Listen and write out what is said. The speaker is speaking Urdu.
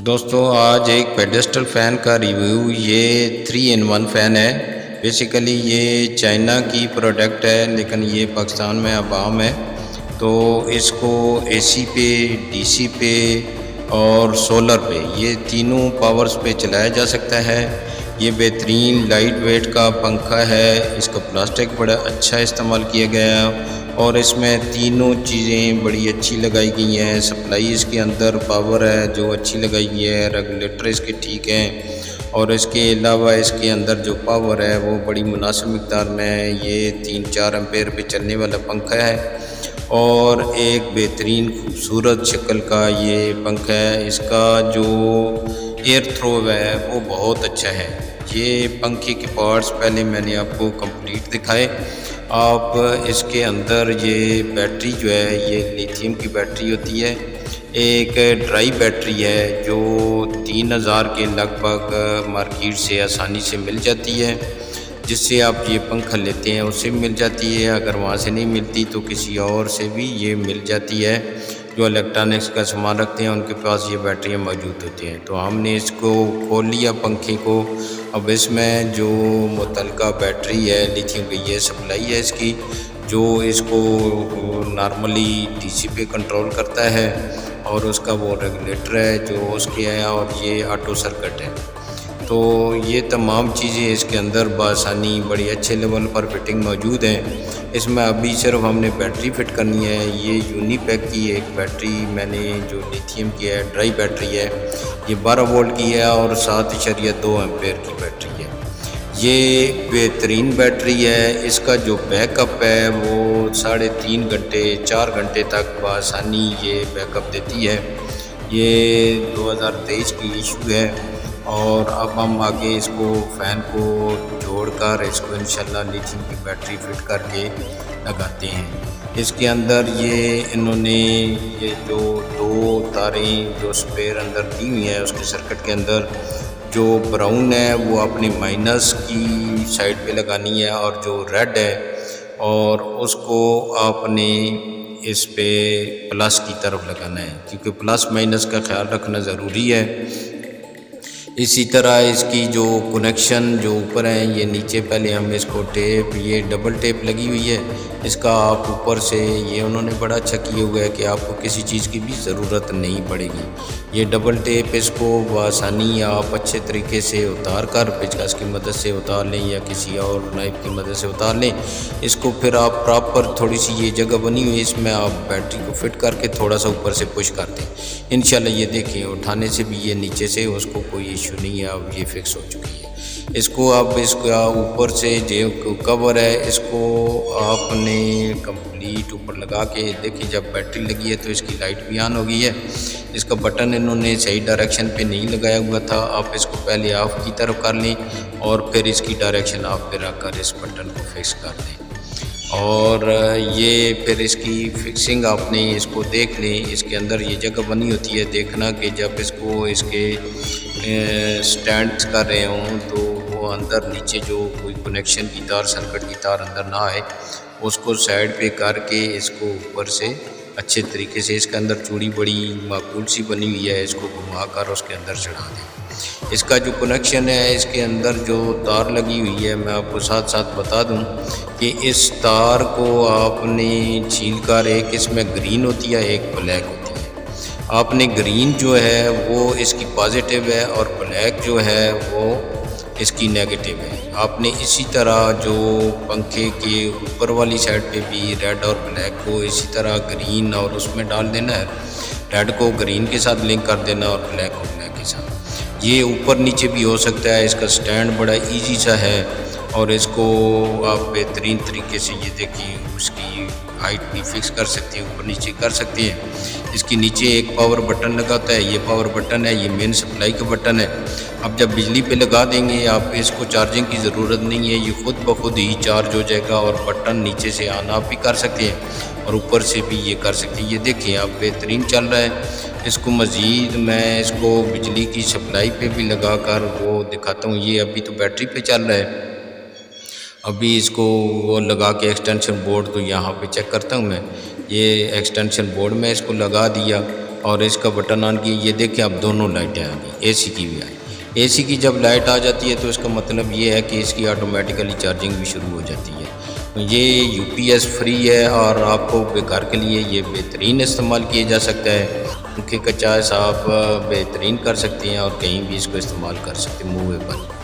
دوستو آج ایک پیڈسٹل فین کا ریویو، یہ 3 in 1 فین ہے۔ بیسیکلی یہ چائنا کی پروڈکٹ ہے لیکن یہ پاکستان میں اب عام ہے۔ تو اس کو اے سی پہ، ڈی سی پہ اور سولر پہ، یہ تینوں پاورز پہ چلایا جا سکتا ہے۔ یہ بہترین لائٹ ویٹ کا پنکھا ہے، اس کا پلاسٹک بڑا اچھا استعمال کیا گیا ہے اور اس میں تینوں چیزیں بڑی اچھی لگائی گئی ہیں۔ سپلائی اس کے اندر پاور ہے جو اچھی لگائی گئی ہے، ریگولیٹر اس کے ٹھیک ہیں اور اس کے علاوہ اس کے اندر جو پاور ہے وہ بڑی مناسب مقدار میں ہے۔ یہ 3-4 ایمپیئر پہ چلنے والا پنکھا ہے اور ایک بہترین خوبصورت شکل کا یہ پنکھا ہے۔ اس کا جو ایئر تھرو ہے وہ بہت اچھا ہے۔ یہ پنکھے کے پارٹس پہلے میں نے آپ کو کمپلیٹ دکھائے۔ آپ اس کے اندر یہ بیٹری جو ہے یہ لیتھیم کی بیٹری ہوتی ہے، ایک ڈرائی بیٹری ہے جو 3000 کے لگ بھگ مارکیٹ سے آسانی سے مل جاتی ہے، جس سے آپ یہ پنکھا لیتے ہیں اس سے مل جاتی ہے۔ اگر وہاں سے نہیں ملتی تو کسی اور سے بھی یہ مل جاتی ہے، جو الیکٹرانکس کا سامان رکھتے ہیں ان کے پاس یہ بیٹریاں موجود ہوتی ہیں۔ تو ہم نے اس کو کھول لیا پنکھے کو۔ اب اس میں جو متعلقہ بیٹری ہے لیتھیم کی، یہ سپلائی ہے اس کی، جو اس کو نارملی ڈی سی پہ کنٹرول کرتا ہے اور اس کا وہ ریگولیٹر ہے جو اس کے ہے اور یہ آٹو سرکٹ ہے۔ تو یہ تمام چیزیں اس کے اندر بآسانی بڑی اچھے لیول پر فٹنگ موجود ہیں۔ اس میں ابھی صرف ہم نے بیٹری فٹ کرنی ہے۔ یہ یونی پیک کی ایک بیٹری میں نے جو لیتھیم کی ہے، ڈرائی بیٹری ہے، یہ 12 وولٹ کی ہے اور 7.2 ایمپیئر کی بیٹری ہے۔ یہ بہترین بیٹری ہے۔ اس کا جو بیک اپ ہے وہ 3.5 گھنٹے 4 گھنٹے تک بآسانی یہ بیک اپ دیتی ہے۔ یہ 2023 کی ایشو ہے اور اب ہم آگے اس کو فین کو جوڑ کر اس کو انشاءاللہ لیتھیم کی بیٹری فٹ کر کے لگاتے ہیں۔ اس کے اندر یہ انہوں نے یہ جو 2 تاریں جو سپیئر اندر دی ہوئی ہیں، اس کے سرکٹ کے اندر جو براؤن ہے وہ اپنی مائنس کی سائڈ پہ لگانی ہے اور جو ریڈ ہے اور اس کو آپ نے اس پہ پلس کی طرف لگانا ہے، کیونکہ پلس مائنس کا خیال رکھنا ضروری ہے۔ اسی طرح اس کی جو کنیکشن جو اوپر ہیں، یہ نیچے پہلے ہم اس کو ٹیپ، یہ ڈبل ٹیپ لگی ہوئی ہے، اس کا آپ اوپر سے یہ انہوں نے بڑا اچھا کیا ہوا ہے کہ آپ کو کسی چیز کی بھی ضرورت نہیں پڑے گی۔ یہ ڈبل ٹیپ اس کو بآسانی آپ اچھے طریقے سے اتار کر پیچکس کی مدد سے اتار لیں یا کسی اور نائف کی مدد سے اتار لیں۔ اس کو پھر آپ پراپر تھوڑی سی یہ جگہ بنی ہوئی ہے، اس میں آپ بیٹری کو فٹ کر کے تھوڑا سا اوپر سے پش کر دیں۔ انشاءاللہ یہ دیکھیں اٹھانے سے بھی یہ نیچے سے اس کو کوئی ایشو نہیں ہے، اب یہ فکس ہو چکی ہے۔ اس کو اب اس کا اوپر سے جو کور ہے اس کو آپ نے کمپلیٹ اوپر لگا کے دیکھیں، جب بیٹری لگی ہے تو اس کی لائٹ بھی آن ہو گئی ہے۔ اس کا بٹن انہوں نے صحیح ڈائریکشن پہ نہیں لگایا ہوا تھا، آپ اس کو پہلے آف کی طرف کر لیں اور پھر اس کی ڈائریکشن آپ پہ رکھ کر اس بٹن کو فکس کر دیں اور یہ پھر اس کی فکسنگ آپ نے اس کو دیکھ لیں۔ اس کے اندر یہ جگہ بنی ہوتی ہے، دیکھنا کہ جب اس کو اس کے سٹینڈ کر رہے ہوں تو وہ اندر نیچے جو کوئی کنیکشن کی تار، سرکٹ کی تار اندر نہ آئے، اس کو سائڈ پہ کر کے اس کو اوپر سے اچھے طریقے سے، اس کے اندر چوڑی بڑی معقول سی بنی ہوئی ہے، اس کو گھما کر اس کے اندر چڑھا دیں۔ اس کا جو کنیکشن ہے، اس کے اندر جو تار لگی ہوئی ہے، میں آپ کو ساتھ ساتھ بتا دوں کہ اس تار کو آپ نے چھیل کر، ایک اس میں گرین ہوتی ہے ایک بلیک ہوتی ہے، آپ نے گرین جو ہے وہ اس کی پازیٹیو ہے اور بلیک جو ہے وہ اس کی نیگیٹیو ہے۔ آپ نے اسی طرح جو پنکھے کے اوپر والی سائڈ پہ بھی ریڈ اور بلیک کو اسی طرح گرین اور اس میں ڈال دینا ہے، ریڈ کو گرین کے ساتھ لنک کر دینا اور بلیک کو بلیک کے ساتھ۔ یہ اوپر نیچے بھی ہو سکتا ہے، اس کا سٹینڈ بڑا ایزی سا ہے اور اس کو آپ بہترین طریقے سے یہ دیکھیں اس کی ہائٹ بھی فکس کر سکتے ہیں، اوپر نیچے کر سکتے ہیں۔ اس کی نیچے ایک پاور بٹن لگا ہوتا ہے، یہ پاور بٹن ہے، یہ مین سپلائی کا بٹن ہے۔ اب جب بجلی پہ لگا دیں گے آپ، اس کو چارجنگ کی ضرورت نہیں ہے، یہ خود بخود ہی چارج ہو جائے گا اور بٹن نیچے سے آن آف بھی کر سکتے ہیں اور اوپر سے بھی یہ کر سکتے ہیں۔ یہ دیکھیں آپ بہترین چل رہا ہے۔ اس کو مزید میں اس کو بجلی کی سپلائی پہ بھی لگا کر وہ دکھاتا ہوں۔ یہ ابھی تو بیٹری پہ چل رہا ہے، ابھی اس کو وہ لگا کے ایکسٹینشن بورڈ تو یہاں پہ چیک کرتا ہوں میں، یہ ایکسٹینشن بورڈ میں اس کو لگا دیا اور اس کا بٹن آن کی، یہ دیکھیں اب دونوں لائٹیں آ گئی، اے سی کی بھی آئی۔ اے سی کی جب لائٹ آ جاتی ہے تو اس کا مطلب یہ ہے کہ اس کی آٹومیٹیکلی چارجنگ بھی شروع ہو جاتی ہے۔ یہ یو پی ایس فری ہے اور آپ کو گھر کے لیے یہ بہترین استعمال کیا جا سکتا ہے، کیونکہ کچا آپ بہترین کر سکتے ہیں اور کہیں بھی اس کو استعمال کر سکتے ہیں، موویبل۔